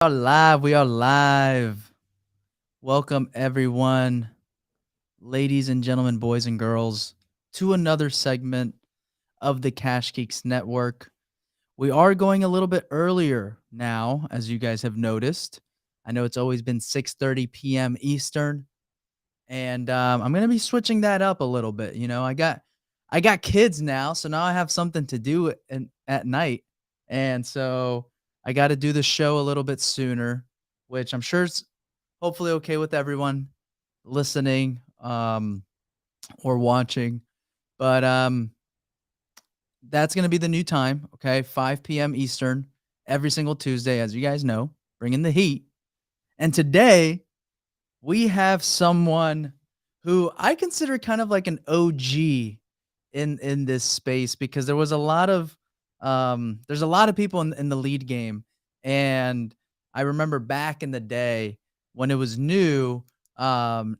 Are live. We are live. Welcome, everyone, ladies and gentlemen, boys and girls, to another segment of the Cash Geeks Network. We are going a little bit earlier now, as you guys have noticed. I know it's always been 6:30 p.m. Eastern, and I'm gonna be switching that up a little bit. I got kids now, so now I have something to do at night, and so I got to do the show a little bit sooner, which I'm sure is hopefully okay with everyone listening or watching. But that's gonna be the new time. Okay, 5 p.m. Eastern every single Tuesday, as you guys know, bringing the heat. And today we have someone who I consider kind of like an OG in this space because there's a lot of people in the lead game. And I remember back in the day when it was new,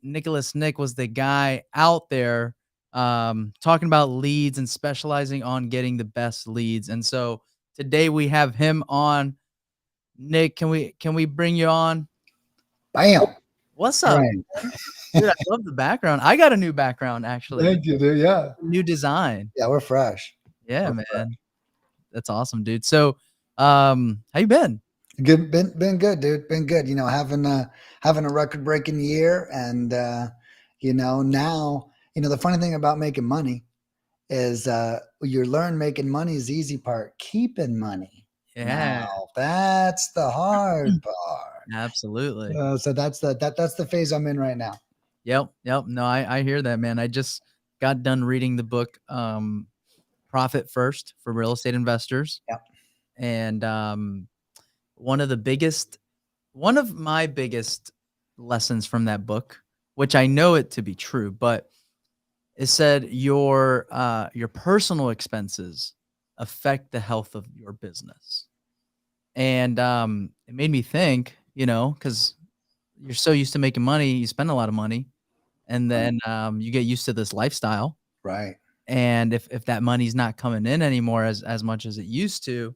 Nicholas Nick was the guy out there talking about leads and specializing on getting the best leads. And so today we have him on. Nick, can we bring you on? Bam. What's All up, right. man? Dude, I love the background. I got a new background actually. Thank you, dude. Yeah. New design. Yeah, we're fresh. Yeah, We're fresh. man. That's awesome, dude. So, how you been? Good. Been good, dude. Been good. Having a record breaking year, and now the funny thing about making money is you learn making money is the easy part. Keeping money Yeah, now, that's the hard part. absolutely. So that's the phase I'm in right now. Yep, yep. No, I hear that, man. I just got done reading the book, Profit First for Real Estate Investors, Yeah. and one of the biggest, one of my biggest lessons from that book, which I know it to be true, but it said your personal expenses affect the health of your business. And it made me think, because you're so used to making money, you spend a lot of money, and Right. then you get used to this lifestyle. Right. And if that money's not coming in anymore as much as it used to,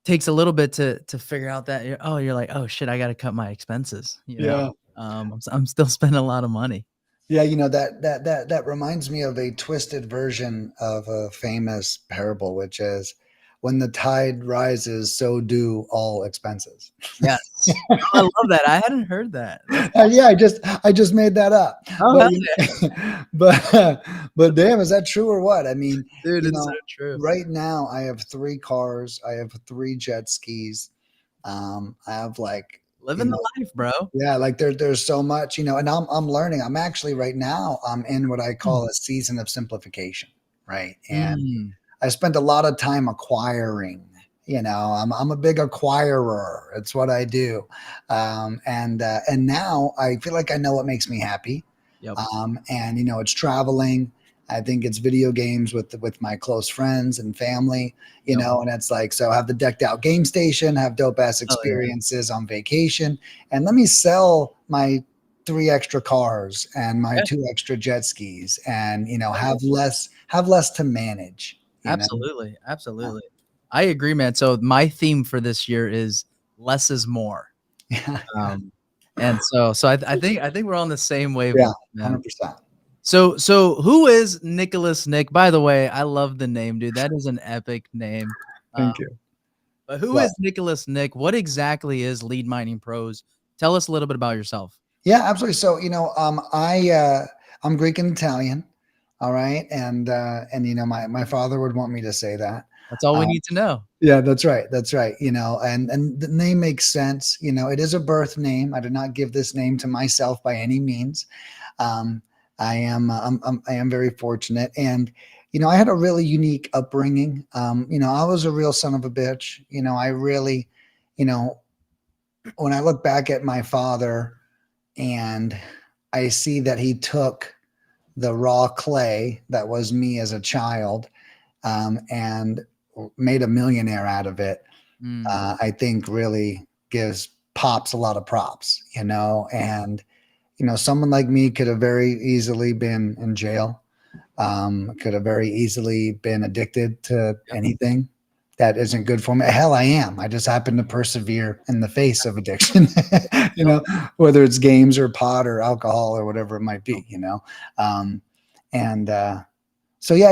takes a little bit to figure out that you're like, oh shit, I got to cut my expenses. Yeah. I'm still spending a lot of money. Yeah, that reminds me of a twisted version of a famous parable, which is when the tide rises, so do all expenses. Yes, oh, I love that. I hadn't heard that. That's Yeah, I just made that up. oh But hell you yeah, but damn, is that true or what? I mean, dude, you it's so know, true. right now I have three cars, I have three jet skis. I have like, you Living the know, life, bro. yeah, like there's so much, and I'm learning. I'm actually right now I'm in what I call a season of simplification, right? And Mm, I spent a lot of time acquiring. I'm a big acquirer. It's what I do, and now I feel like I know what makes me happy. yep. And it's traveling. I think it's video games with my close friends and family. Yep. And it's like, so have the decked out game station, have dope ass Oh yeah. experiences on vacation, and let me sell my three extra cars and my Yeah. two extra jet skis, and Oh, yeah. have less to manage. You know. Absolutely, absolutely. I agree, man. So my theme for this year is less is more. Yeah, Um, and so I think we're on the same yeah, wavelength, man. 100%. So who is Nicholas Nick? By the way, I love the name, dude. That is an epic name. Um, Thank you. but who Well, is Nicholas Nick? What exactly is Lead Mining Pros? Tell us a little bit about yourself. yeah, absolutely. So, I'm Greek and Italian. All right. And my father would want me to say that. That's all we Um, need to know. yeah, that's right. That's right. And the name makes sense. It is a birth name. I did not give this name to myself by any means. Um, I am very fortunate. And, I had a really unique upbringing. I was a real son of a bitch. I really, you know, when I look back at my father and I see that he took the raw clay that was me as a child, and made a millionaire out of it, Mm, I think really gives pops a lot of props, and someone like me could have very easily been in jail, could have very easily been addicted to yep. anything, that isn't good for me. Hell, I am. I just happen to persevere in the face of addiction, you Yep, know, whether it's games or pot or alcohol or whatever it might yep, be, Um, and so, yeah,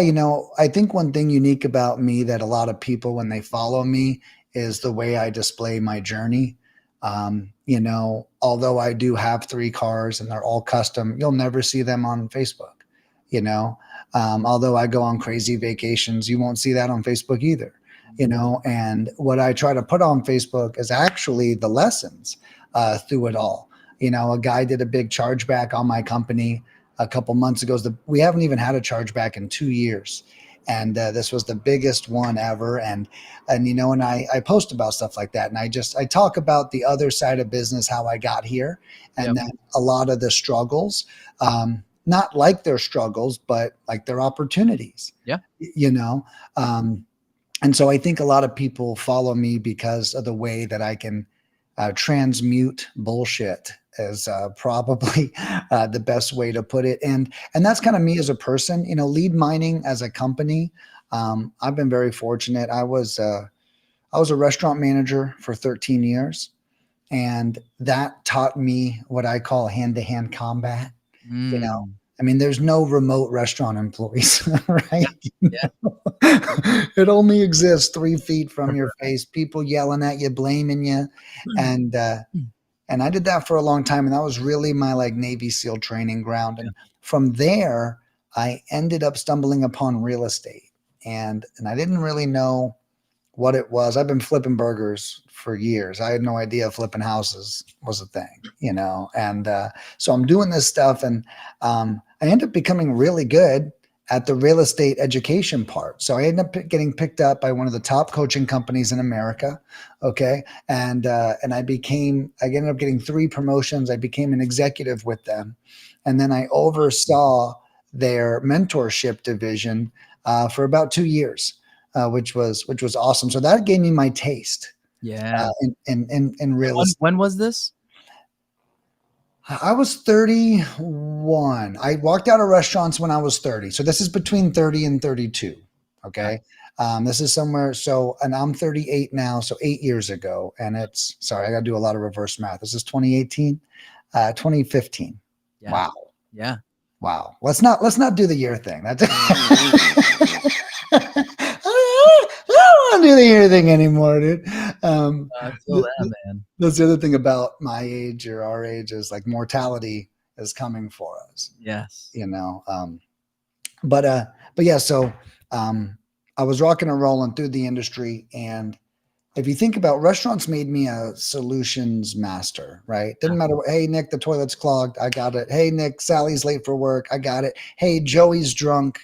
I think one thing unique about me that a lot of people, when they follow me, is the way I display my journey. Although I do have three cars and they're all custom, you'll never see them on Facebook, you know. Although I go on crazy vacations, you won't see that on Facebook either, And what I try to put on Facebook is actually the lessons through it all. A guy did a big chargeback on my company a couple months ago. We haven't even had a chargeback in 2 years. And this was the biggest one ever. And I post about stuff like that. And I talk about the other side of business, how I got here, and yep, then a lot of the struggles, not like their struggles, but like their opportunities, yeah, you know? And so I think a lot of people follow me because of the way that I can transmute bullshit is probably the best way to put it. And that's kind of me as a person. Lead mining as a company. I've been very fortunate. I was a restaurant manager for 13 years, and that taught me what I call hand to hand combat. You know, mm, I mean, there's no remote restaurant employees, yeah, right? yeah, It only exists 3 feet from your face, people yelling at you, blaming you. And, and I did that for a long time. And that was really my like Navy SEAL training ground. yeah, And from there, I ended up stumbling upon real estate. And I didn't really know what it was. I've been flipping burgers for years. I had no idea flipping houses was a thing, And so I'm doing this stuff, and I end up becoming really good at the real estate education part. So I ended up getting picked up by one of the top coaching companies in America. Okay, and I ended up getting 3 promotions. I became an executive with them, and then I oversaw their mentorship division for about 2 years, which was awesome. So that gave me my taste yeah. in And real when estate. when was this? I was 31. I walked out of restaurants when I was 30. So this is between 30 and 32. Okay, Okay. This is somewhere. So, and I'm 38 now. So 8 years ago. And sorry, I got to do a lot of reverse math. This is 2018, 2015. yeah, Wow. yeah. Wow. Let's not do the year thing. That's I don't want to do the year thing anymore, dude. I feel th- that, th- man. that's the other thing about my age or our age is like mortality is coming for us, Yes. you know. But but yeah, so um, I was rocking and rolling through the industry, and if you think about restaurants made me a solutions master, right? Yeah, Didn't matter what, hey, Nick, the toilet's clogged. I got it. Hey, Nick, Sally's late for work. I got it. Hey, Joey's drunk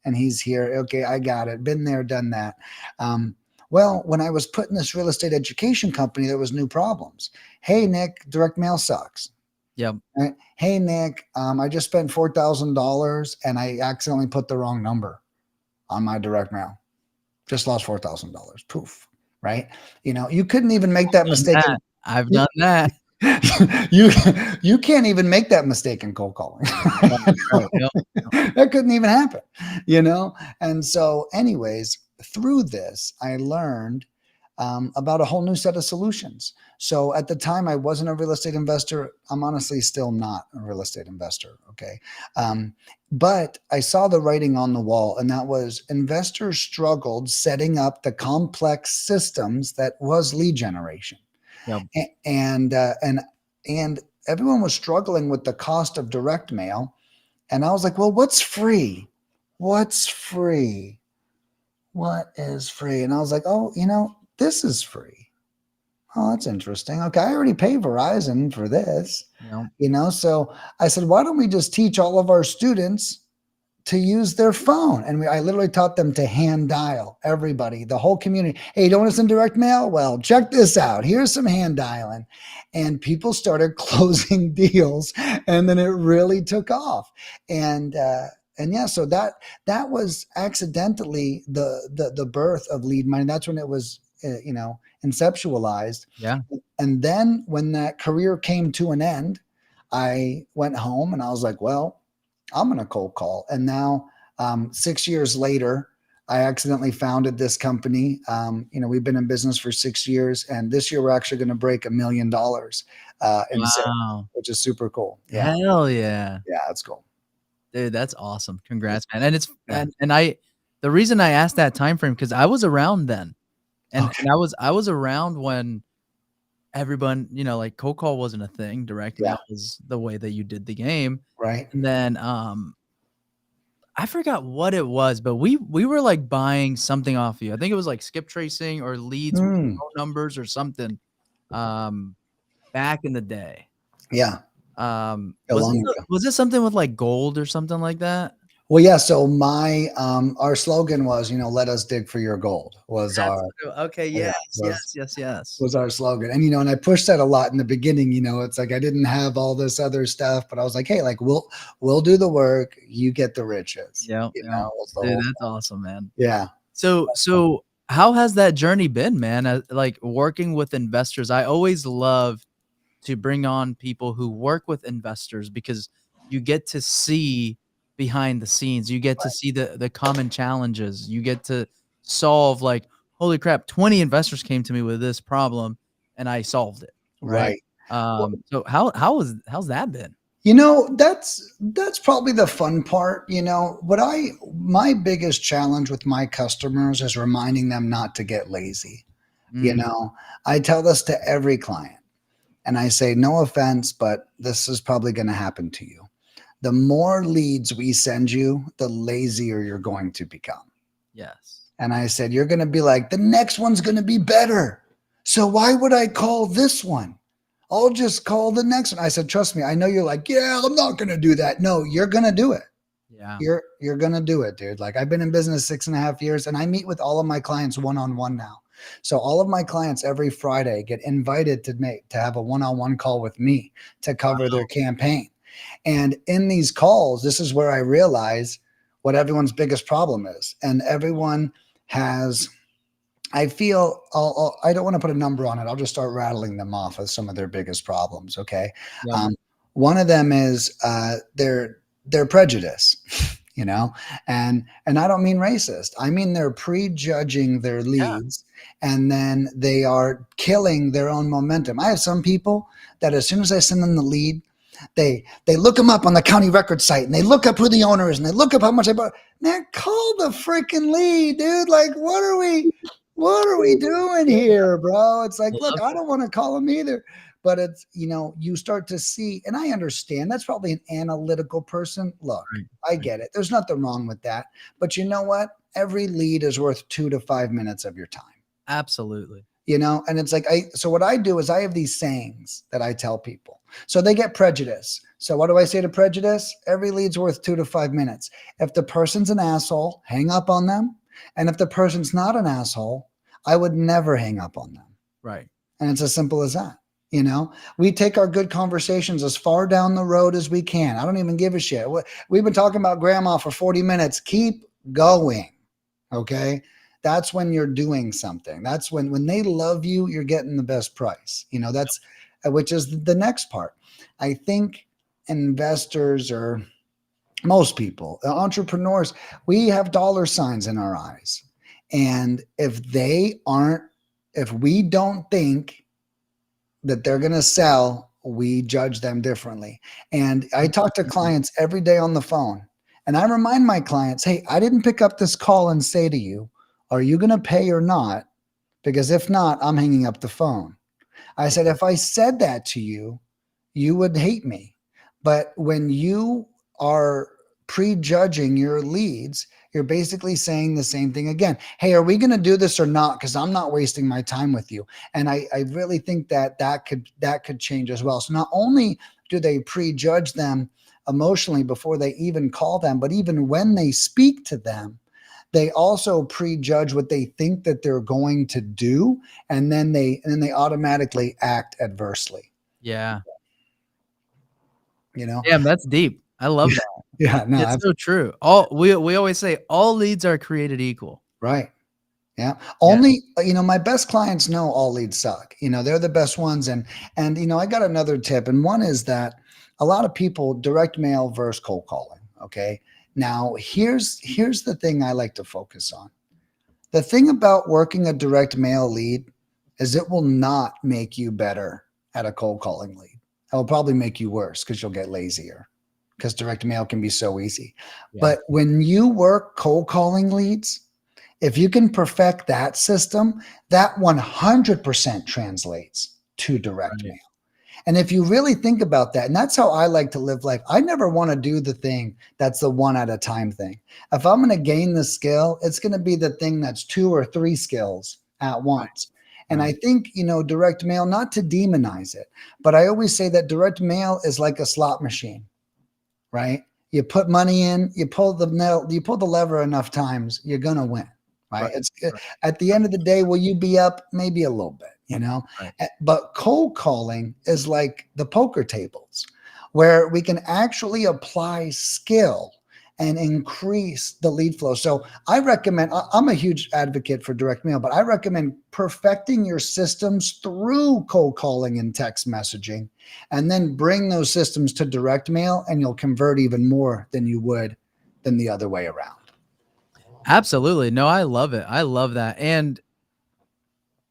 and he's here. Okay, I got it. Been there, done that. Um, well, when I was put in this real estate education company, there was new problems. Hey, Nick, direct mail sucks. yep. Right? Hey, Nick, I just spent $4,000 and I accidentally put the wrong number on my direct mail. Just lost $4,000. Poof. Right? You couldn't even make that Done mistake. that. I've done that. you you can't even make that mistake in cold calling. Right, right. Yep, yep. That couldn't even happen. And so, anyways, through this, I learned about a whole new set of solutions. So at the time, I wasn't a real estate investor. I'm honestly still not a real estate investor. Okay. Um, but I saw the writing on the wall, and that was investors struggled setting up the complex systems that was lead generation. Yep. And everyone was struggling with the cost of direct mail. And I was like, well, what's free? What's free? What is free? And I was like, oh, this is free. Oh, that's interesting. Okay, I already pay Verizon for this, Yep. So I said, why don't we just teach all of our students to use their phone? And I literally taught them to hand dial everybody, the whole community. Hey, you don't want to send direct mail? Well, check this out. Here's some hand dialing. And people started closing deals, and then it really took off. And yeah, so that was accidentally the birth of lead mining. That's when it was conceptualized. Yeah. And then when that career came to an end, I went home and I was like, well, I'm going to cold call. And now, 6 years later, I accidentally founded this company. We've been in business for 6 years, and this year we're actually going to break $1 million in sales, Wow. which is super cool. Yeah, Hell yeah. yeah, that's cool. Dude, that's awesome. Yeah, Congrats, man. And it's yeah. and I the reason I asked that time frame because I was around then. Okay. And I was around when everyone, like cold call wasn't a thing. Direct Yeah. mail was the way that you did the game. Right. And then I forgot what it was, but we were like buying something off you. I think it was like skip tracing or leads with Mm, phone numbers or something. Um back in the day. yeah. A Was long it ago. was it something with like gold or something like that? Well, yeah. So my our slogan was, let us dig for your gold. Was That's our okay. yeah Yes, was yes, yes, yes. was our slogan. And and I pushed that a lot in the beginning. It's like I didn't have all this other stuff, but I was like, hey, like we'll do the work, you get the riches. Yeah, yeah. Was the Dude, whole that's awesome, man. yeah. So how has that journey been, man? Like working with investors, I always love to bring on people who work with investors because you get to see behind the scenes. You get to see the common challenges. You get to solve like, holy crap, 20 investors came to me with this problem and I solved it, right? Right. Well, So how's that been? that's probably the fun part. What I my biggest challenge with my customers is reminding them not to get lazy. You Mm, know, I tell this to every client and I say, no offense, but this is probably going to happen to you. The more leads we send you, the lazier you're going to become. yes. And I said, you're going to be like, the next one's going to be better. So why would I call this one? I'll just call the next one. I said, trust me, I know you're like, yeah, I'm not going to do that. No, you're going to do it. Yeah. You're going to do it, dude. Like I've been in business 6.5 years and I meet with all of my clients one-on-one now. So all of my clients every Friday get invited to have a one-on-one call with me to cover their campaign. And in these calls, this is where I realize what everyone's biggest problem is. And everyone has, I feel, I don't want to put a number on it. I'll just start rattling them off as some of their biggest problems. Okay. Yep. One of them is their prejudice, and I don't mean racist. I mean they're prejudging their Yeah. leads, and then they are killing their own momentum. I have some people that as soon as I send them the lead, they look them up on the county record site and they look up who the owner is and they look up how much I bought. Man, call the freaking lead, dude. Like, what are we doing here, bro? It's like, look, Love I it. don't want to call them either. But it's, you start to see, and I understand that's probably an analytical person. Look, Right. I Right. get it. There's nothing wrong with that. But you know what? Every lead is worth 2 to 5 minutes of your time. Absolutely. And it's like so what I do is I have these sayings that I tell people. So they get prejudice. So what do I say to prejudice? Every lead's worth 2 to 5 minutes. If the person's an asshole, hang up on them. And if the person's not an asshole, I would never hang up on them. Right. And it's as simple as that. We take our good conversations as far down the road as we can. I don't even give a shit. We've been talking about grandma for 40 minutes. Keep going. Okay. That's when you're doing something. That's when they love you, you're getting the best price. That's which is the next part. I think investors or most people, entrepreneurs, we have dollar signs in our eyes. And if we don't think that they're going to sell, we judge them differently. And I talk to clients every day on the phone and I remind my clients, hey, I didn't pick up this call and say to you, are you going to pay or not? Because if not, I'm hanging up the phone. I said, if I said that to you, you would hate me. But when you are prejudging your leads, you're basically saying the same thing again. Hey, are we going to do this or not? Because I'm not wasting my time with you. And I really think that could change as well. So not only do they prejudge them emotionally before they even call them, but even when they speak to them, they also prejudge what they think that they're going to do, and then they automatically act adversely. Yeah. You know, Damn, that's deep. I love that. yeah, no, It's so true. All we always say all leads are created equal. right. Yeah. Yeah. Only, my best clients know all leads suck. They're the best ones. And I got another tip. And one is that a lot of people direct mail versus cold calling. Okay. Now, here's the thing I like to focus on. The thing about working a direct mail lead is it will not make you better at a cold calling lead. It will probably make you worse because you'll get lazier because direct mail can be so easy. Yeah. But when you work cold calling leads, if you can perfect that system, that 100% translates to direct Right. mail. And if you really think about that, and that's how I like to live life, I never want to do the thing that's the one at a time thing. If I'm going to gain the skill, it's going to be the thing that's two or three skills at once. And I Right. think, direct mail, not to demonize it, but I always say that direct mail is like a slot machine, right? You put money in, you pull the lever enough times, you're going to win, right? Right. It's Right. at the end of the day, will you be up? Maybe a little bit. Right. But cold calling is like the poker tables where we can actually apply skill and increase the lead flow. So I recommend, I'm a huge advocate for direct mail, but I recommend perfecting your systems through cold calling and text messaging, and then bring those systems to direct mail, and you'll convert even more than you would than the other way around. Absolutely. No, I love it. I love that. And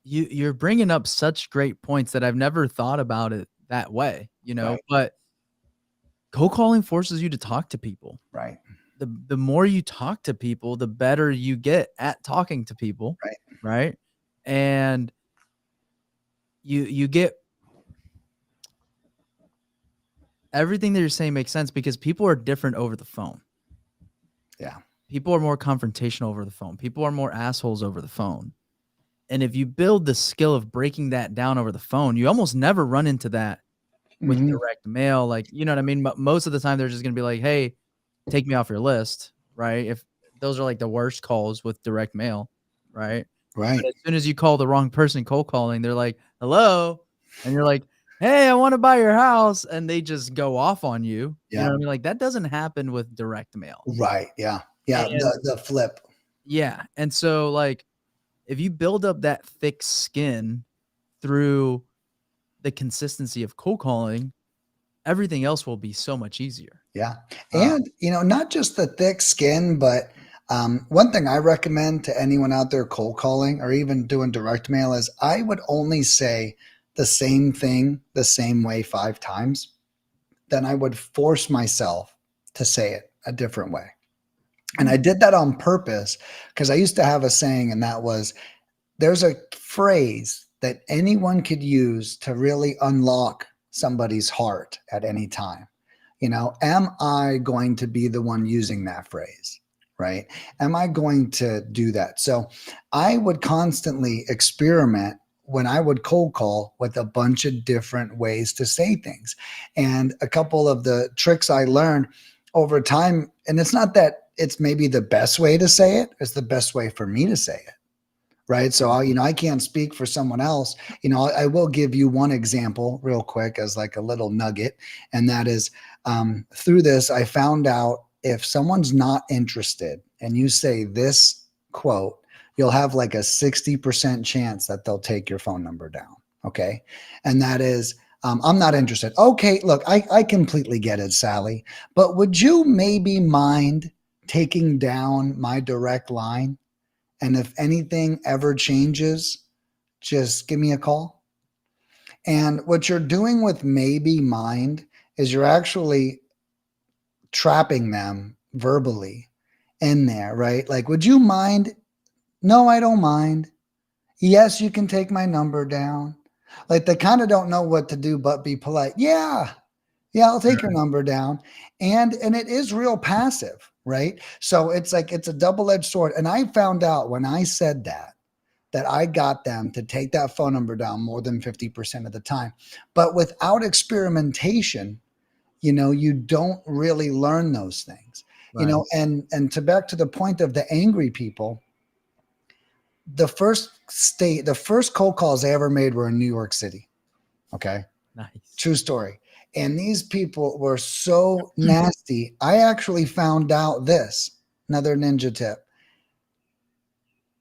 you're bringing up such great points that I've never thought about it that way, Right, but cold calling forces you to talk to people. right, The more you talk to people, the better you get at talking to people, right. right? And you get everything that you're saying makes sense because people are different over the phone. Yeah. People are more confrontational over the phone. People are more assholes over the phone. And if you build the skill of breaking that down over the phone, you almost never run into that with Hmm. direct mail. Like, you know what I mean? Most of the time, they're just going to be like, hey, take me off your list, right? If those are like the worst calls with direct mail, right? Right. But as soon as you call the wrong person cold calling, they're like, hello. And you're like, hey, I want to buy your house. And they just go off on you. You know Yeah. what I mean? Like, that doesn't happen with direct mail. Right. Yeah. Yeah. And The flip. yeah. And so, like, if you build up that thick skin through the consistency of cold calling, everything else will be so much easier. Yeah. Uh, And, not just the thick skin, but one thing I recommend to anyone out there cold calling or even doing direct mail is I would only say the same thing the same way 5 times. Then I would force myself to say it a different way. And I did that on purpose because I used to have a saying, and that was, there's a phrase that anyone could use to really unlock somebody's heart at any time. Am I going to be the one using that phrase? Right? Am I going to do that? So I would constantly experiment when I would cold call with a bunch of different ways to say things. And a couple of the tricks I learned over time, and it's not that it's maybe the best way to say it, it's the best way for me to say it, right? So I can't speak for someone else. I will give you one example real quick as like a little nugget, and that is, through this I found out if someone's not interested and you say this quote, you'll have like a 60% chance that they'll take your phone number down. Okay. And that is, I'm not interested. Okay, look, I completely get it, Sally, but would you maybe mind taking down my direct line? And if anything ever changes, just give me a call. And what you're doing with maybe mind is you're actually trapping them verbally in there, right? Like, would you mind? No, I don't mind. Yes, you can take my number down. Like, they kind of don't know what to do but be polite. Yeah. Yeah, I'll take your number down. And it is real passive, right? So it's like it's a double-edged sword. And I found out when I said that I got them to take that phone number down more than 50% of the time. But without experimentation, you don't really learn those things. right. And to back to the point of the angry people, the first cold calls I ever made were in New York City. Okay. Nice. True story. And these people were so nasty. I actually found out this, another ninja tip.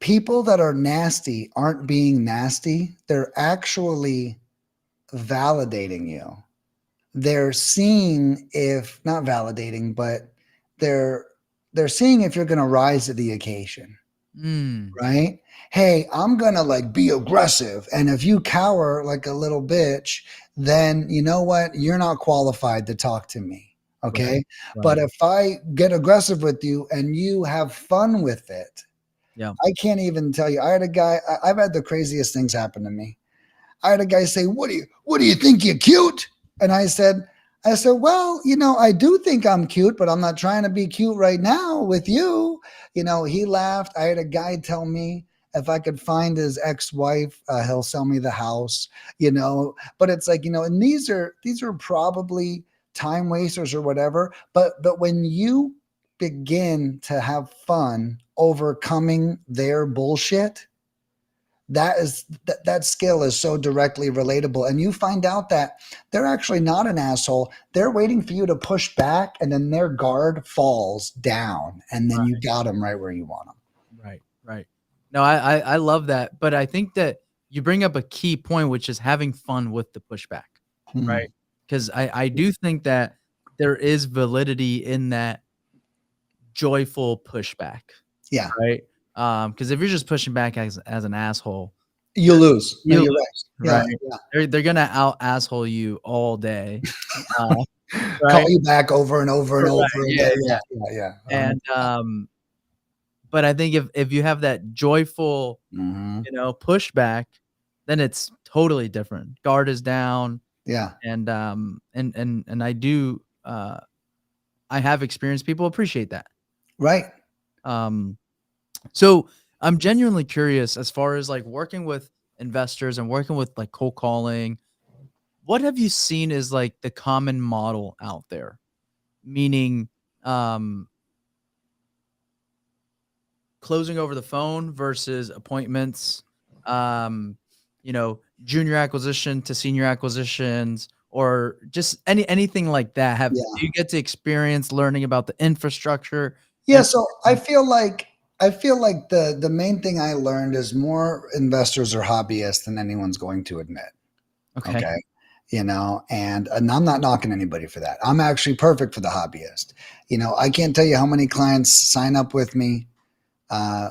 People that are nasty aren't being nasty. They're actually validating you. They're seeing, if not validating, but they're they're seeing if you're going to rise to the occasion, Mm. right? Hey, I'm going to like be aggressive. And if you cower like a little bitch, then you know what? You're not qualified to talk to me. Right. Okay. But Right. if I get aggressive with you and you have fun with it, Yeah. I can't even tell you. I had a guy, I've had the craziest things happen to me. I had a guy say, what do you think you're cute? And I said, well, I do think I'm cute, but I'm not trying to be cute right now with you. He laughed. I had a guy tell me if I could find his ex-wife, he'll sell me the house, but it's like, and these are probably time wasters or whatever. But when you begin to have fun overcoming their bullshit, that skill is so directly relatable, and you find out that they're actually not an asshole. They're waiting for you to push back, and then their guard falls down, and then you got them right where you want them. Right. Right. No, I love that, but I think that you bring up a key point, which is having fun with the pushback, right? Mhm. Because I do think that there is validity in that joyful pushback, Yeah, right? Because if you're just pushing back as an asshole, you lose. No, you you're lose, right. right? They're gonna out asshole you all day, uh, Yeah, call right? you back over and over and over Right. Yeah. again. Yeah. Yeah, yeah, yeah. And but I think if you have that joyful, Hmm. pushback, then it's totally different. Guard is down, Yeah, and I do I have experienced people appreciate that. right. Um, so I'm genuinely curious as far as like working with investors and working with like cold calling. What have you seen is like the common model out there? Meaning, um, closing over the phone versus appointments, junior acquisition to senior acquisitions, or just anything like that. Do Yeah. you get to experience learning about the infrastructure Yeah, and so I feel like the main thing I learned is more investors are hobbyists than anyone's going to admit. okay. Okay. And I'm not knocking anybody for that. I'm actually perfect for the hobbyist. I can't tell you how many clients sign up with me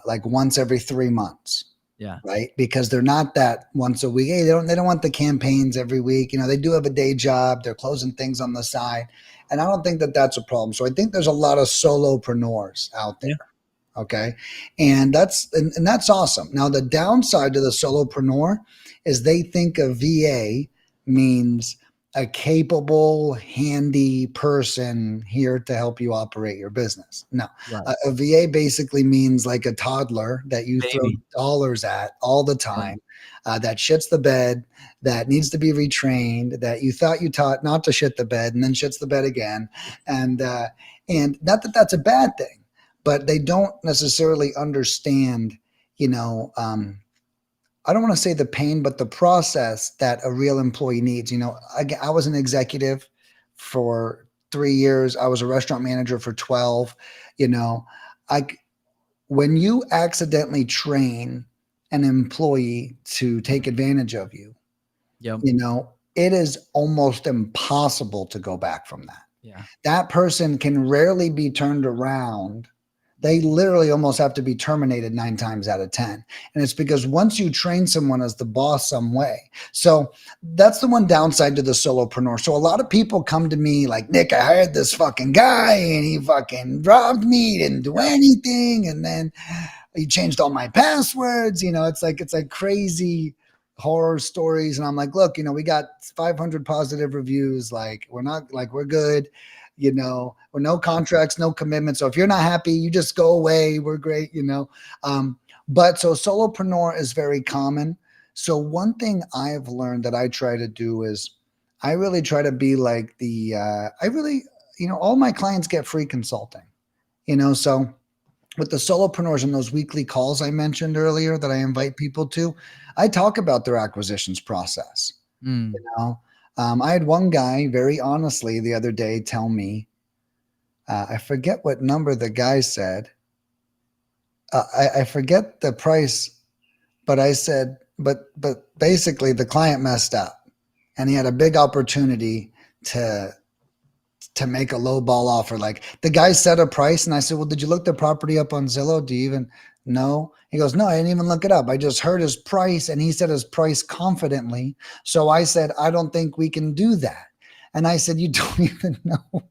like once every 3 months, Yeah. right? Because they're not that once a week. Hey, they don't want the campaigns every week. They do have a day job. They're closing things on the side. And I don't think that that's a problem. So I think there's a lot of solopreneurs out there. Yeah. Okay. And that's awesome. Now the downside to the solopreneur is they think a VA means a capable, handy person here to help you operate your business. No, Right. a VA basically means like a toddler that you throw Baby. dollars at all the Yeah. time, that shits the bed, that needs to be retrained, that you thought you taught not to shit the bed and then shits the bed again. And not that that's a bad thing, but they don't necessarily understand, you know, I don't want to say the pain, but the process that a real employee needs. I was an executive for 3 years. I was a restaurant manager for 12. You know, I when you accidentally train an employee to take advantage of you, Yep. it is almost impossible to go back from that. Yeah. That person can rarely be turned around. They literally almost have to be terminated 9 times out of 10. And it's because once you train someone as the boss some way. So that's the one downside to the solopreneur. So a lot of people come to me like, Nick, I hired this fucking guy and he fucking robbed me, didn't do anything. And then he changed all my passwords. It's like crazy horror stories. And I'm like, look, we got 500 positive reviews. Like, we're not like, we're good. We're no contracts, no commitments. So if you're not happy, you just go away. We're great. But so solopreneur is very common. So one thing I've learned that I try to do is I really try to be like all my clients get free consulting, so with the solopreneurs and those weekly calls I mentioned earlier that I invite people to, I talk about their acquisitions process. You Mm. know, I had one guy very honestly the other day tell me, I forget what number the guy said. I forget the price, but I said, but basically the client messed up, and he had a big opportunity to to make a low ball offer. Like the guy set a price, and I said, "Well, did you look the property up on Zillow? Do you even know?" He goes, "No, I didn't even look it up. I just heard his price, and he said his price confidently. So I said, I don't think we can do that." And I said, "You don't even know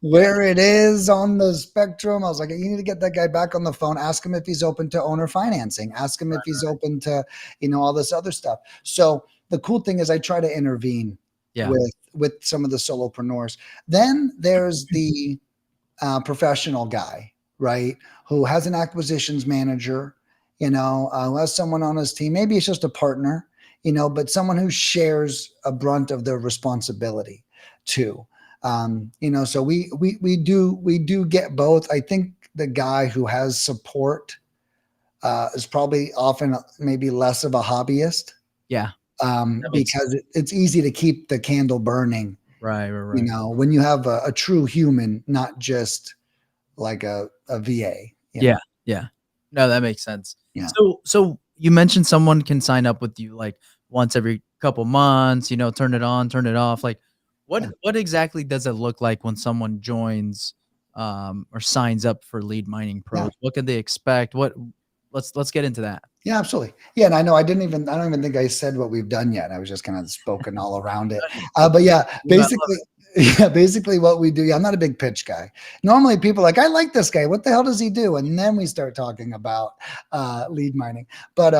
where it is on the spectrum." I was like, "You need to get that guy back on the phone. Ask him if he's open to owner financing. Ask him if he's open to, all this other stuff." So the cool thing is I try to intervene Yeah. with some of the solopreneurs. Then there's the professional guy, right? Who has an acquisitions manager, who has someone on his team. Maybe it's just a partner, but someone who shares a brunt of the responsibility too. So we do get both. I think the guy who has support is probably often maybe less of a hobbyist, Yeah. That makes sense. because it's easy to keep the candle burning, Right. when you have a true human, not just like a VA. Yeah. Yeah. No, that makes sense. Yeah, So you mentioned someone can sign up with you like once every couple months, turn it on, turn it off. Like yeah, what exactly does it look like when someone joins or signs up for Lead Mining yeah. Pros? What can they expect? Let's get into that. Yeah, absolutely. Yeah, and I don't even think I said what we've done yet. I was just kind of spoken all around it. But yeah, Yeah, I love basically, yeah, basically what we do. Yeah, I'm not a big pitch guy. Normally, people are like, "I like this guy. What the hell does he do?" And then we start talking about lead mining. But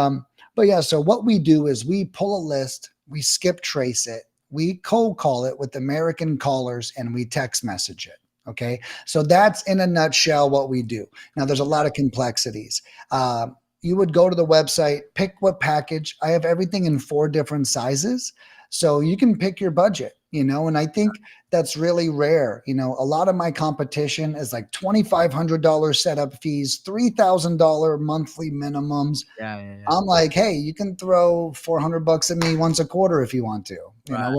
yeah. So what we do is we pull a list, we skip trace it, we cold call it with American callers, and we text message it. Okay, so that's in a nutshell what we do. Now, there's a lot of complexities. You would go to the website, pick what package. I have everything in 4 different sizes. So you can pick your budget, and I think that's really rare. A lot of my competition is like $2,500 setup fees, $3,000 monthly minimums. yeah. I'm like, hey, you can throw $400 at me once a quarter if you want to. Right.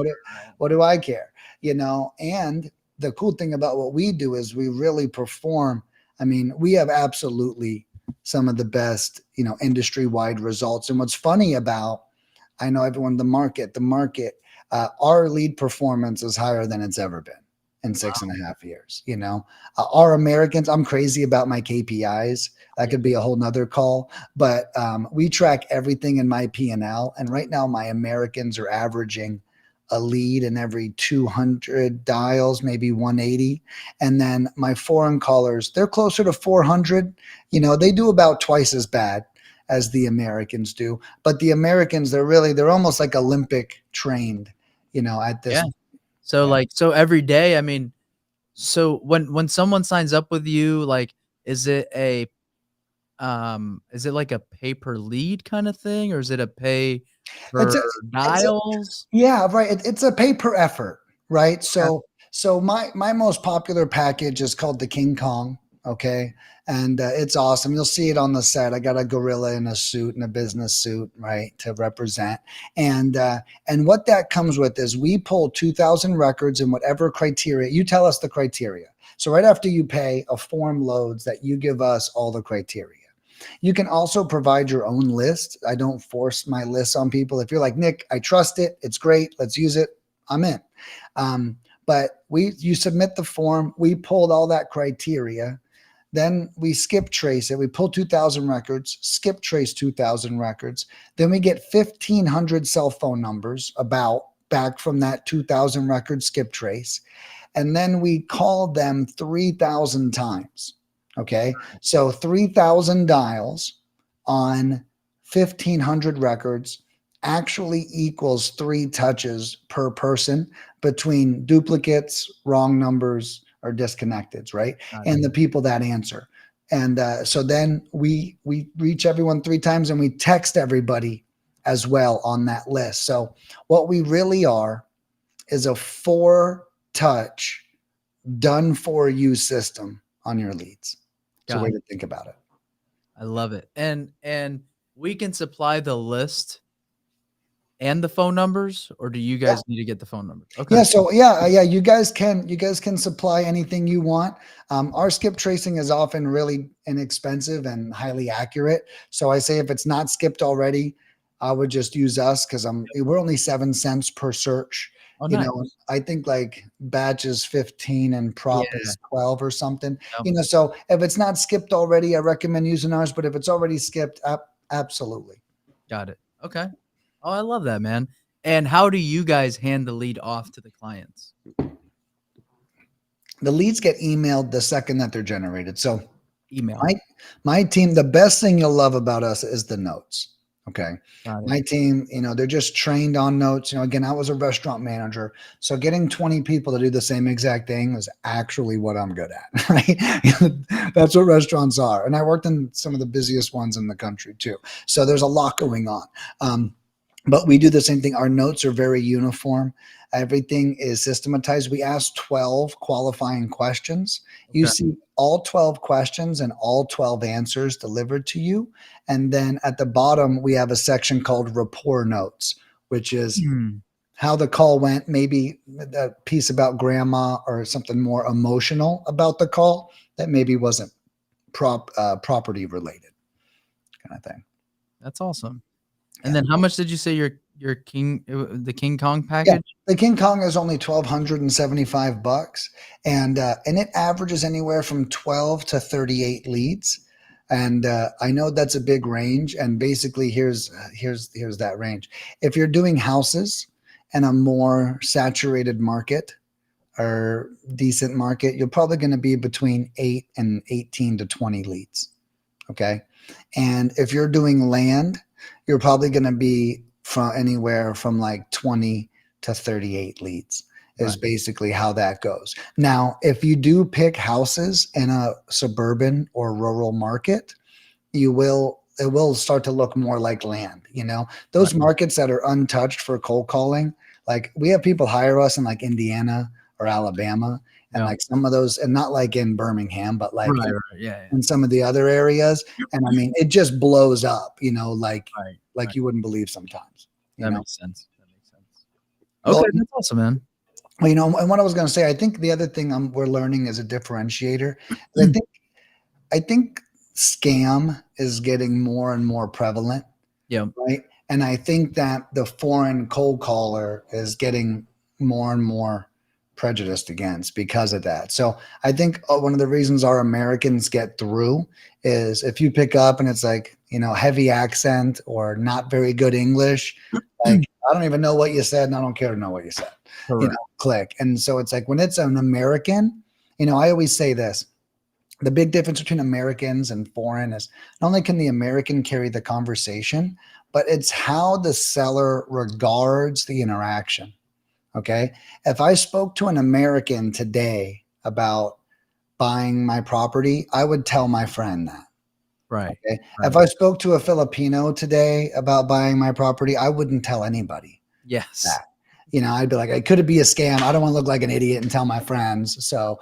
What do I care? And the cool thing about what we do is we really perform. I mean, we have absolutely some of the best, industry wide results. And what's funny about, I know everyone, the market, our lead performance is higher than it's ever been in 6.5 years. Our Americans, I'm crazy about my KPIs. That could be a whole nother call, but we track everything in my P&L. And right now my Americans are averaging a lead in every 200 dials, maybe 180. And then my foreign callers, they're closer to 400. They do about twice as bad as the Americans do. But the Americans, they're almost like Olympic trained, at this. Yeah. So Yeah. so every day, I mean, so when someone signs up with you, like, is it like a pay per lead kind of thing, or is it a pay It's per a, it's a, dials? yeah, right. It's a pay per effort, right? Okay. So my most popular package is called the King Kong. Okay, and it's awesome. You'll see it on the site. I got a gorilla in a suit, in a business suit, right, to represent. And what that comes with is we pull 2,000 records in whatever criteria you tell us the criteria. So right after you pay, a form loads that you give us all the criteria. You can also provide your own list. I don't force my lists on people. If you're like, Nick, I trust it, it's great, let's use it, I'm in. But you submit the form, we pulled all that criteria, then we skip trace it. We pull 2,000 records, skip trace 2,000 records. Then we get 1,500 cell phone numbers back from that 2,000 record skip trace. And then we call them 3,000 times. Okay. So 3,000 dials on 1,500 records actually equals 3 touches per person between duplicates, wrong numbers, or disconnecteds, right? Got it. And the people that answer. And so then we reach everyone 3 times, and we text everybody as well on that list. So what we really are is a 4-touch done for you system on your leads. It's a Got way it. to think about it. I love it. And we can supply the list and the phone numbers, or do you Yeah. guys need to get the phone numbers? Okay. Yeah. So yeah. You guys can supply anything you want. Our skip tracing is often really inexpensive and highly accurate. So I say if it's not skipped already, I would just use us because we're only 7 cents per search. Oh, You nice. know, I think like batch is 15 and prop Yeah. is 12 or something. Yep. You know, so if it's not skipped already, I recommend using ours. But if it's already skipped, absolutely. Got it. Okay. Oh, I love that, man. And how do you guys hand the lead off to the clients? The leads get emailed the second that they're generated. So Email. my my team, the best thing you'll love about us is the notes. Okay. Got it. My team, they're just trained on notes. Again, I was a restaurant manager. So getting 20 people to do the same exact thing is actually what I'm good at, right? That's what restaurants are. And I worked in some of the busiest ones in the country too. So there's a lot going on. But we do the same thing. Our notes are very uniform. Everything is systematized. We ask 12 qualifying questions. You Okay. see all 12 questions and all 12 answers delivered to you. And then at the bottom, we have a section called rapport notes, which is Hmm. how the call went, maybe a piece about grandma or something more emotional about the call that maybe wasn't property related kind of thing. That's awesome. And Yeah. then how much did you say your the King Kong Yeah, package? the King Kong is only $1,275, and it averages anywhere from 12 to 38 leads. And I know that's a big range. And basically, here's that range. If you're doing houses in a more saturated market or decent market, you're probably going to be between 18 to 20 leads. Okay. And if you're doing land, you're probably going to be from anywhere from like 20 to 38 leads is Right. basically how that goes. Now, if you do pick houses in a suburban or rural market, it will start to look more like land, Right. those markets that are untouched for cold calling. Like we have people hire us in like Indiana or Alabama and Yeah. like some of those, and not like in Birmingham, but like Right. Right. Yeah. Yeah. in some of the other areas. And I mean, it just blows up, Right. like Right. you wouldn't believe sometimes, you That know. makes sense. That makes sense. Well, Okay, that's awesome, man. and what I was going to say, I think the other thing we're learning as a differentiator is I think scam is getting more and more prevalent, Yeah. right? And I think that the foreign cold caller is getting more and more prejudiced against because of that. So I think one of the reasons our Americans get through is if you pick up and it's like, heavy accent or not very good English, like, I don't even know what you said and I don't care to know what you said, Correct. click. And so it's like when it's an American, I always say this, the big difference between Americans and foreign is not only can the American carry the conversation, but it's how the seller regards the interaction. Okay. If I spoke to an American today about buying my property, I would tell my friend that. Right. Okay. If Right. I spoke to a Filipino today about buying my property, I wouldn't tell anybody Yes. that. I'd be like, could it be a scam? I don't want to look like an idiot and tell my friends. So,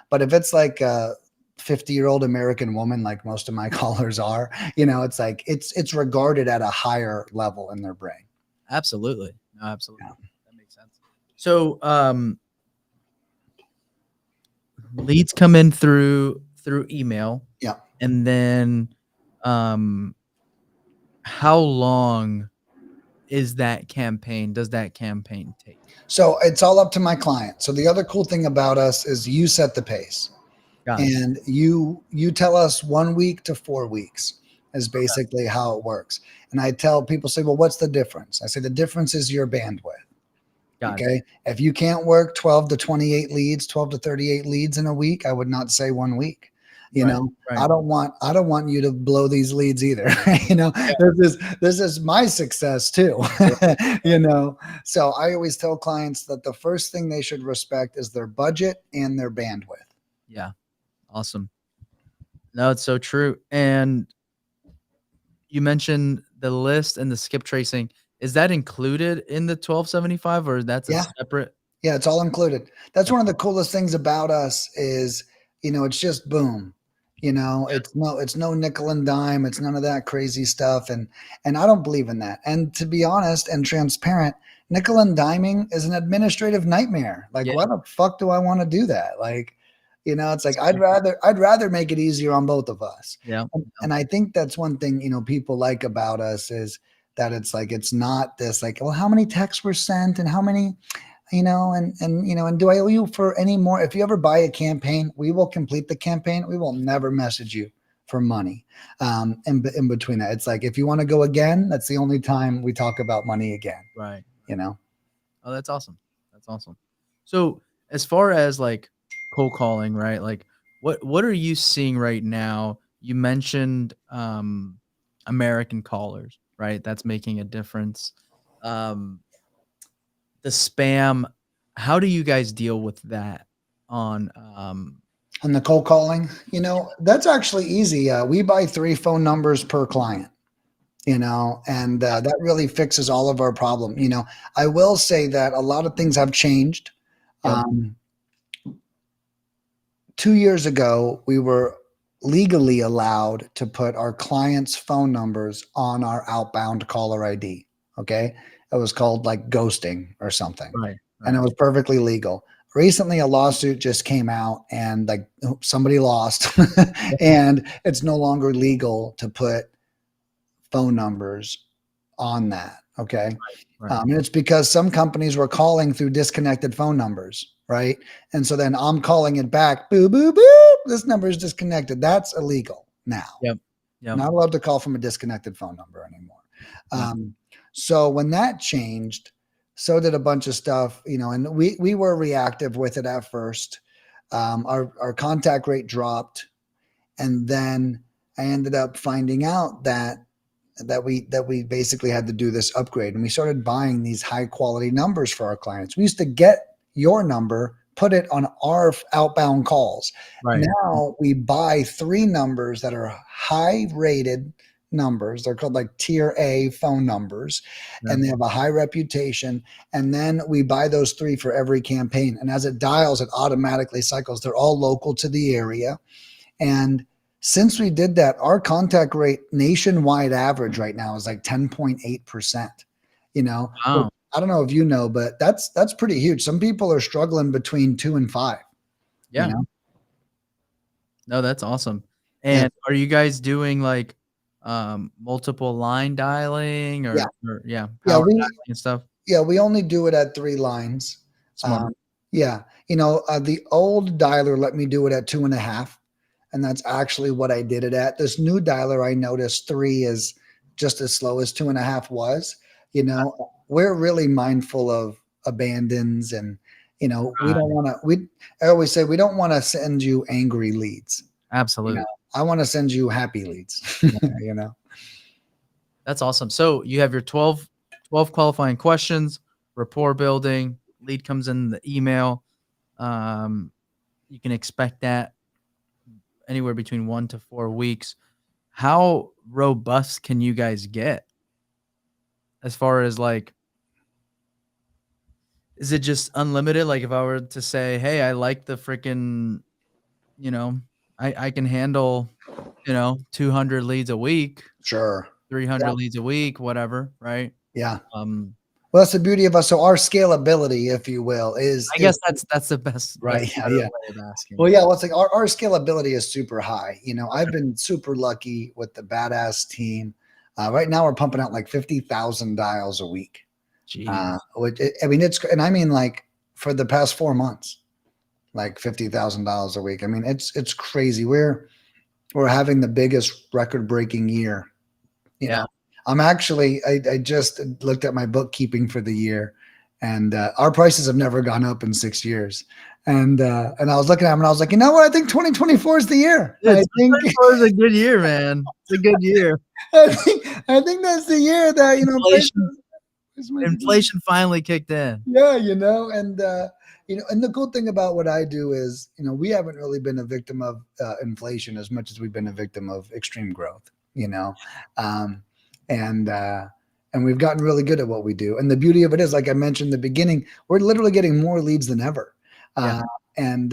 but if it's like a 50-year-old American woman, like most of my callers are, it's like it's regarded at a higher level in their brain. Absolutely. No, absolutely. Yeah. That makes sense. So, leads come in through email, Yeah. and then, um, how long is that campaign? Does that campaign take? So it's all up to my client. So the other cool thing about us is you set the pace. Got it. And you tell us 1 week to 4 weeks is Okay. basically how it works. And I tell people, say, well, what's the difference? I say the difference is your bandwidth. Got it. Okay. If you can't work 12 to 28 leads, 12 to 38 leads in a week, I would not say 1 week. Right. Right. I don't want you to blow these leads either. Yeah. This is my success too. Right. you know. So I always tell clients that the first thing they should respect is their budget and their bandwidth. Yeah. Awesome. No, it's so true. And you mentioned the list and the skip tracing. Is that included in the 1275 or that's a Yeah. separate? Yeah, it's all included. That's one of the coolest things about us is, it's just boom. It's no nickel and dime. It's none of that crazy stuff. And I don't believe in that. And to be honest and transparent, nickel and diming is an administrative nightmare. Like, Yeah. why the fuck do I want to do that? Like, it's like So I'd rather make it easier on both of us. yeah. And I think that's one thing, people like about us is that it's like it's not this like, well, how many texts were sent and how many And do I owe you for any more? If you ever buy a campaign, we will complete the campaign. We will never message you for money. In between that, it's like, if you want to go again, that's the only time we talk about money again. Right. You know. Oh, that's awesome. That's awesome. So, as far as like cold calling, right? Like, what are you seeing right now? You mentioned American callers, right? That's making a difference. Um, the spam. How do you guys deal with that on And the cold calling, that's actually easy. We buy 3 phone numbers per client, and that really fixes all of our problem. I will say that a lot of things have changed. Yep. Um, 2 years ago, we were legally allowed to put our clients' phone numbers on our outbound caller ID. Okay. It was called like ghosting or something, Right. and it Right. was perfectly legal. Recently, a lawsuit just came out, and like somebody lost, and it's no longer legal to put phone numbers on that. Okay. Right. And it's because some companies were calling through disconnected phone numbers, right? And so then I'm calling it back, boo, boo, boo. This number is disconnected. That's illegal now. Yep. Yep. Not allowed to call from a disconnected phone number anymore. Yep. So when that changed, so did a bunch of stuff, and we were reactive with it at first. Our contact rate dropped, and then I ended up finding out that we basically had to do this upgrade, and we started buying these high quality numbers for our clients. We used to get your number, put it on our outbound calls. Right. Now we buy 3 numbers that are high rated numbers. They're called like tier A phone numbers, Yep. and they have a high reputation. And then we buy those 3 for every campaign. And as it dials, it automatically cycles. They're all local to the area. And since we did that, our contact rate nationwide average right now is like 10.8%. Which Wow. I don't know if you know, but that's pretty huge. Some people are struggling between 2 and 5, you Yeah. know? No, that's awesome. Yeah. And are you guys doing like multiple line dialing Yeah. or yeah, Yeah. power We, dialing and stuff? yeah, we only do it at 3 lines. Smart. Um, yeah. The old dialer let me do it at 2.5. And that's actually what I did it at. This new dialer, I noticed 3 is just as slow as 2.5 was. We're really mindful of abandons, and we Right. don't want to. I always say we don't want to send you angry leads. You Absolutely. know, I want to send you happy leads. Yeah. you know. That's awesome. So you have your 12 qualifying questions, rapport building, lead comes in the email. Um, you can expect that anywhere between 1 to 4 weeks. How robust can you guys get as far as like, is it just unlimited? Like if I were to say, hey, I like the freaking, you know, I can handle, 200 leads a week, Sure. 300 Yeah. leads a week, whatever, right? Yeah. Um, Well, that's the beauty of us. So our scalability, if you will, I is guess that's the best right. Yeah. better Yeah. way of asking. Well, yeah, well, it's like our scalability is super high. I've been super lucky with the badass team. Right now, we're pumping out like 50,000 dials a week. Jeez. I mean, and I mean, like for the past 4 months, like $50,000 a week. I mean, it's crazy. We're having the biggest record breaking year. You Yeah. know, I just looked at my bookkeeping for the year, and our prices have never gone up in 6 years. And I was looking at them, and I was like, you know what? I think 2024 is the year. I It's think 2024 is a good year, man. It's a good year. I think that's the year that Inflation prices might be going. inflation finally kicked in. Yeah, and the cool thing about what I do is, we haven't really been a victim of inflation as much as we've been a victim of extreme growth. Um, and and we've gotten really good at what we do. And the beauty of it is, like I mentioned in the beginning, we're literally getting more leads than ever. Yeah. And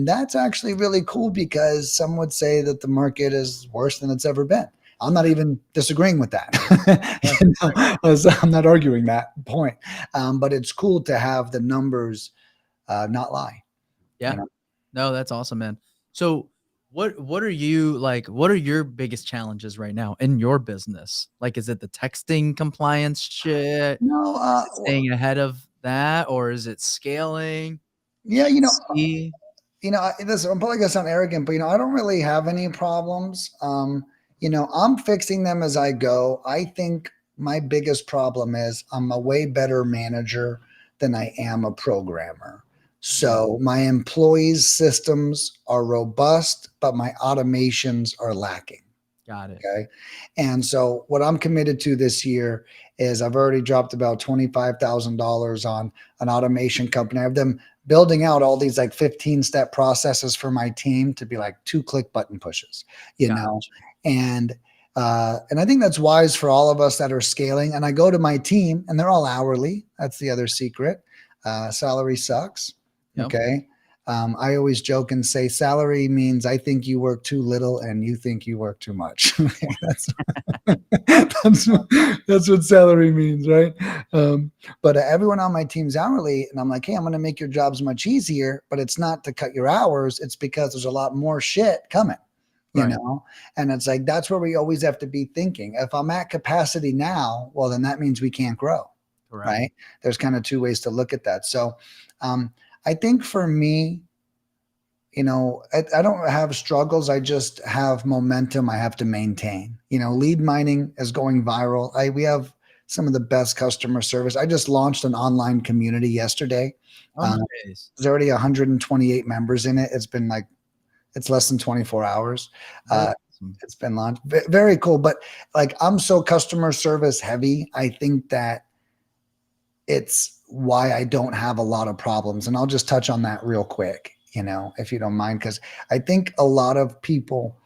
that's actually really cool, because some would say that the market is worse than it's ever been. I'm not even disagreeing with that. I'm not arguing that point. But it's cool to have the numbers not lie. Yeah. No, that's awesome, man. So what are you like, what are your biggest challenges right now in your business? Like, is it the texting compliance shit? No, Is it staying ahead of that, or is it scaling? Yeah, See, listen, I'm probably gonna sound arrogant, but I don't really have any problems. I'm fixing them as I go. I think my biggest problem is I'm a way better manager than I am a programmer. got So my employees' systems are robust, but my automations are lacking. got it. Okay. And so what I'm committed to this year is I've already dropped about $25,000 on an automation company. I have them building out all these like 15-step processes for my team to be like 2-click button pushes, you know, Gotcha. and and I think that's wise for all of us that are scaling. And I go to my team and they're all hourly. That's the other secret. Salary sucks. Yep. Okay. I always joke and say salary means I think you work too little and you think you work too much. that's, that's, that's what salary means, right? But everyone on my team's hourly, and I'm like, hey, I'm going to make your jobs much easier, but it's not to cut your hours. It's because there's a lot more shit coming. Right. And it's like that's where we always have to be thinking. If I'm at capacity now, well, then that means we can't grow, Correct. right? There's kind of two ways to look at that. So, I think for me, I don't have struggles. I just have momentum I have to maintain. Lead mining is going viral. We have some of the best customer service. I just launched an online community yesterday. Oh, nice. There's already 128 members in it. It's less than 24 hours. That's awesome. It's been launched. Very cool. But like, I'm so customer service heavy. I think that it's why I don't have a lot of problems. And I'll just touch on that real quick, if you don't mind, because I think a lot of people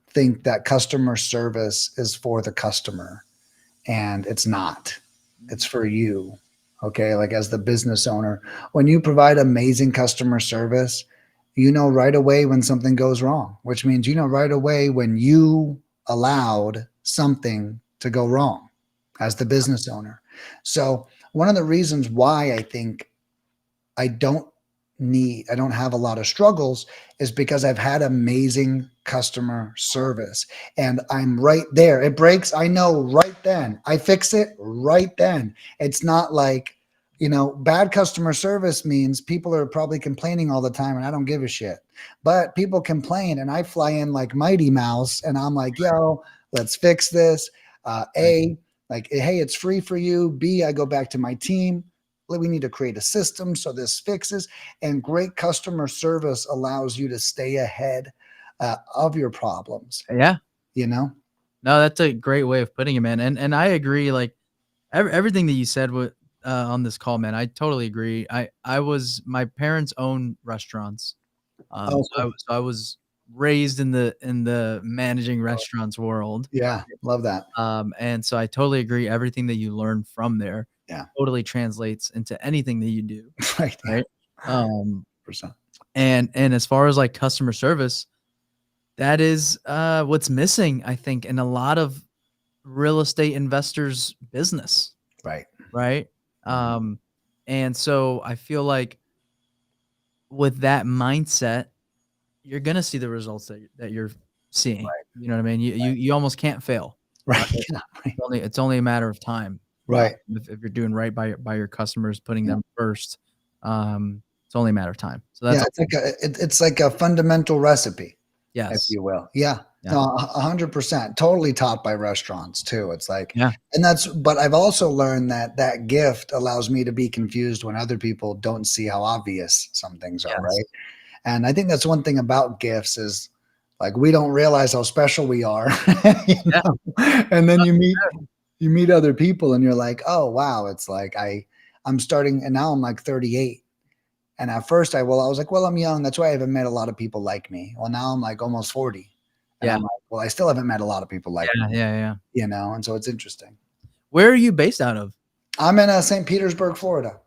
think that customer service is for the customer, and it's not. It's for you. Okay. Like, as the business owner, when you provide amazing customer service, right away when something goes wrong, which means right away when you allowed something to go wrong as the business owner. So one of the reasons why I think I don't have a lot of struggles is because I've had amazing customer service and I'm right there. It breaks, I know right then. I fix it right then. It's not like, bad customer service means people are probably complaining all the time and I don't give a shit. But people complain and I fly in like Mighty Mouse and I'm like, yo, let's fix this. A, like, hey, it's free for you. B, I go back to my team. We need to create a system so this fixes. And great customer service allows you to stay ahead of your problems. Yeah. No, that's a great way of putting it, man. And I agree. Like everything that you said with on this call, man, I totally agree. I was my parents own restaurants. Oh, cool. So I was raised in the managing restaurants world. Yeah, love that. And so I totally agree. Everything that you learn from there totally translates into anything that you do. Right. Right. Percent. And as far as like customer service, that is what's missing, I think, in a lot of real estate investors' business. Right. Right. And so I feel like with that mindset, you're gonna see the results that you're seeing. Right. You know what I mean? You almost can't fail. Right. Yeah, right. It's only a matter of time. Right. If you're doing right by your customers, putting them first, it's only a matter of time. So that's it's like a fundamental recipe, if yes. you will. Yeah. Yeah. No, 100%. Totally taught by restaurants too. It's like, Yeah. but I've also learned that gift allows me to be confused when other people don't see how obvious some things are, Yes. right? And I think that's one thing about gifts is like we don't realize how special we are. And then you meet other people and you're like, oh wow, it's like I'm starting and now I'm like 38. And at first I was like, well, I'm young. That's why I haven't met a lot of people like me. Well, now I'm like almost 40. And I'm like, well, I still haven't met a lot of people like me. Yeah. And so it's interesting. Where are you based out of? I'm in St. Petersburg, Florida.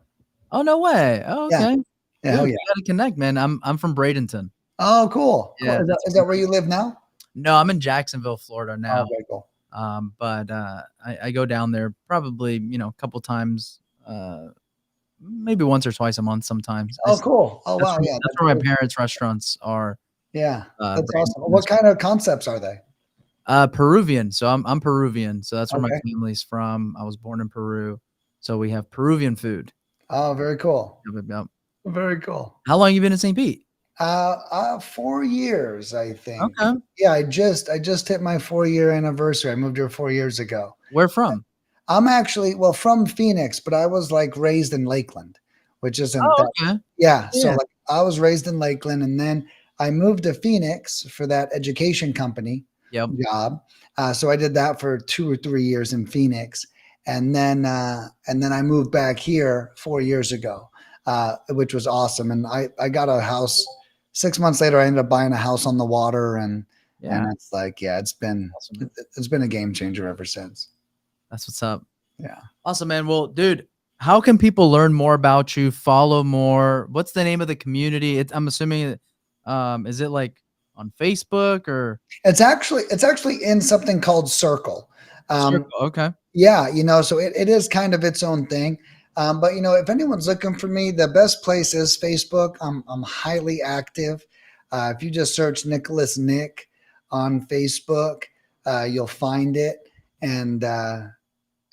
Oh, no way. Oh, okay. Yeah. Hell We yeah. gotta connect, man. I'm from Bradenton. Oh, cool. Yeah, Is that where you live now? No, I'm in Jacksonville, Florida now. Oh, very cool. But I go down there probably, a couple times, maybe once or twice a month sometimes. Oh, cool. Oh, wow. That's Yeah. where my parents' restaurants are. Yeah. That's Bradenton. awesome. What kind of concepts are they? Peruvian. So I'm Peruvian. So that's where my Okay. family's from. I was born in Peru. So we have Peruvian food. Oh, very cool. Yep, yep, yep. Very cool. How long you been in St. Pete? 4 years, I think. Okay. Yeah, I just hit my 4 year anniversary. I moved here 4 years ago. Where from? I'm actually, well, from Phoenix, but I was like raised in Lakeland, which isn't Oh, that. okay. Yeah, so Yeah. like I was raised in Lakeland, and then I moved to Phoenix for that education company Yep. job. So I did that for 2 or 3 years in Phoenix, and then I moved back here 4 years ago, which was awesome. And I got a house. 6 months later, I ended up buying a house on the water, and Yeah. it's like, yeah, Awesome. it's been a game changer ever since. That's what's up. Yeah. Awesome, man. Well, dude, how can people learn more about you, follow more? What's the name of the community? I'm assuming, is it like on Facebook or It's actually in something called Circle. Circle? Um, Okay. yeah, so it is kind of its own thing. But if anyone's looking for me, the best place is Facebook. I'm highly active. If you just search Nicholas Nick on Facebook, you'll find it. And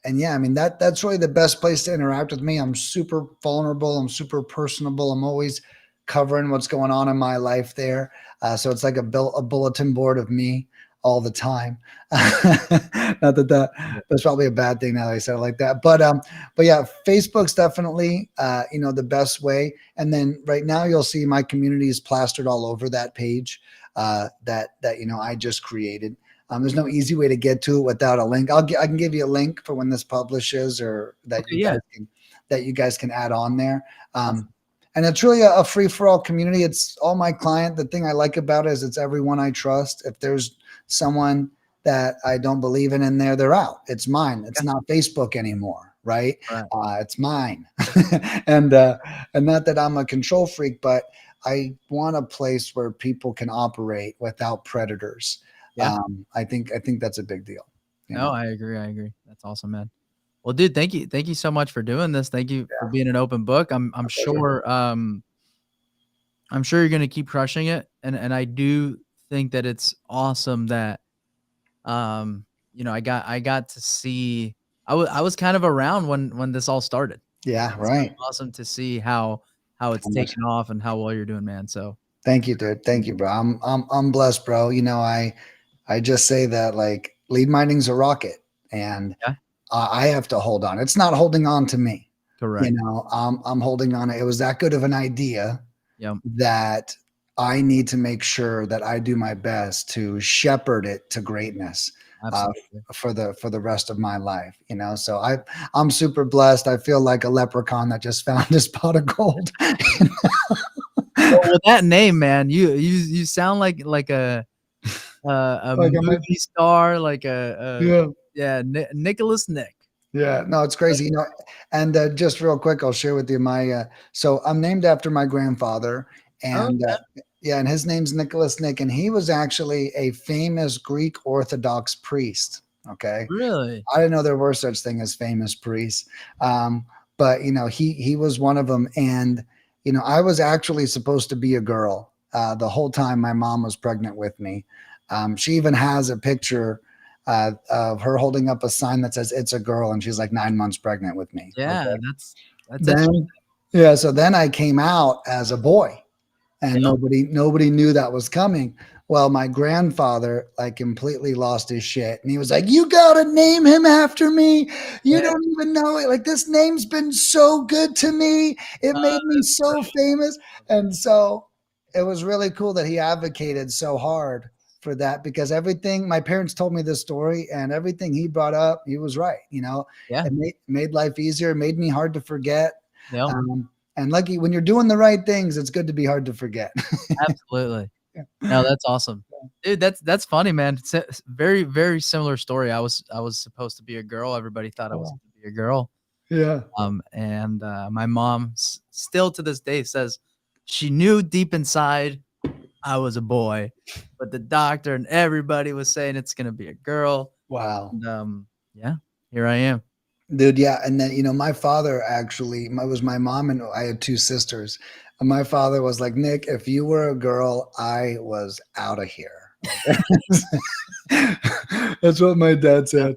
and yeah, I mean that's really the best place to interact with me. I'm super vulnerable. I'm super personable. I'm always covering what's going on in my life there. So it's like a bulletin board of me all the time. Not that's probably a bad thing now that I said it like that. But yeah, Facebook's definitely the best way. And then right now you'll see my community is plastered all over that page that I just created. There's no easy way to get to it without a link. I can give you a link for when this publishes, or Okay. Yeah. that you guys can add on there. Awesome. And it's really a free for all community. It's all my client. The thing I like about it is it's everyone I trust. If there's someone that I don't believe in there, they're out. It's mine. It's Yeah. not Facebook anymore, right? Right. It's mine. And not that I'm a control freak, but I want a place where people can operate without predators. Yeah. I think that's a big deal. No, I agree. I agree. That's awesome, man. Well, dude, thank you. Thank you so much for doing this. Thank you for being an open book. I'm Pleasure. sure I'm sure you're gonna keep crushing it. And I do think that it's awesome that I got to see I was kind of around when this all started. Yeah, It's kind right. of awesome to see how it's taken off and how well you're doing, man. So Thank you, dude. Thank you, bro. I'm blessed, bro. I just say that like lead mining's a rocket, and yeah, I have to hold on. It's not holding on to me. correct. I'm holding on. It was that good of an idea Yep. that I need to make sure that I do my best to shepherd it to greatness Absolutely. for the rest of my life. So I'm super blessed. I feel like a leprechaun that just found his pot of gold. Well, with that name, man, you sound like a Like movie star, like a yeah. yeah, Nicholas Nick. Yeah, no, it's crazy, And just real quick, I'll share with you so I'm named after my grandfather, and Okay. yeah, and his name's Nicholas Nick, and he was actually a famous Greek Orthodox priest. Okay, Really? I didn't know there were such thing as famous priests, but he was one of them, and I was actually supposed to be a girl the whole time my mom was pregnant with me. She even has a picture of her holding up a sign that says "It's a girl," and she's like 9 months pregnant with me. Yeah, Okay, that's interesting. then yeah, so then I came out as a boy, and Yep. nobody knew that was coming. Well, my grandfather like completely lost his shit, and he was like, "You gotta name him after me. You Yeah, don't even know it. Like this name's been so good to me. It made me that's so great. famous." And so it was really cool that he advocated so hard for that, because everything my parents told me this story, and everything he brought up, he was right. Yeah, It made life easier, made me hard to forget. yep, And lucky when you're doing the right things, it's good to be hard to forget. absolutely. No, that's awesome. Dude, that's funny, man. It's very, very similar story. I was supposed to be a girl. Everybody thought I was Oh, gonna be a girl. yeah. And my mom still to this day says she knew deep inside I was a boy, but the doctor and everybody was saying it's gonna be a girl. Wow. And yeah, here I am. Dude, yeah. And then, my father actually, was my mom, and I had two sisters. And my father was like, Nick, if you were a girl, I was out of here. That's what my dad said,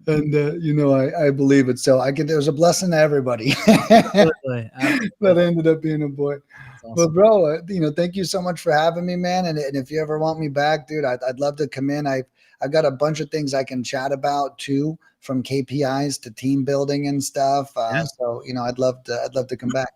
and I believe it. So it was a blessing to everybody. Absolutely. That Absolutely. ended up being a boy. That's But awesome. bro, thank you so much for having me, man. And if you ever want me back, dude, I'd love to come in. I've got a bunch of things I can chat about too, from KPIs to team building and stuff. Yeah. So I'd love to come back.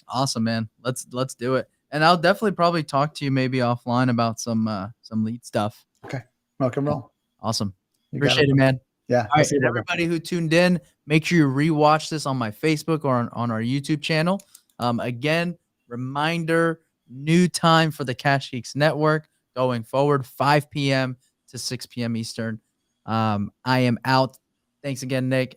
Awesome, man. Let's do it. And I'll definitely probably talk to you maybe offline about some lead stuff. Okay, rock and Yeah. roll. Awesome. You got it, Appreciate it, bro. man. Yeah, All I'll right, see you, and brother. everybody who tuned in, make sure you rewatch this on my Facebook or on our YouTube channel. Again, reminder, new time for the Cash Geeks Network going forward, 5 p.m. to 6 p.m. Eastern. I am out. Thanks again, Nick.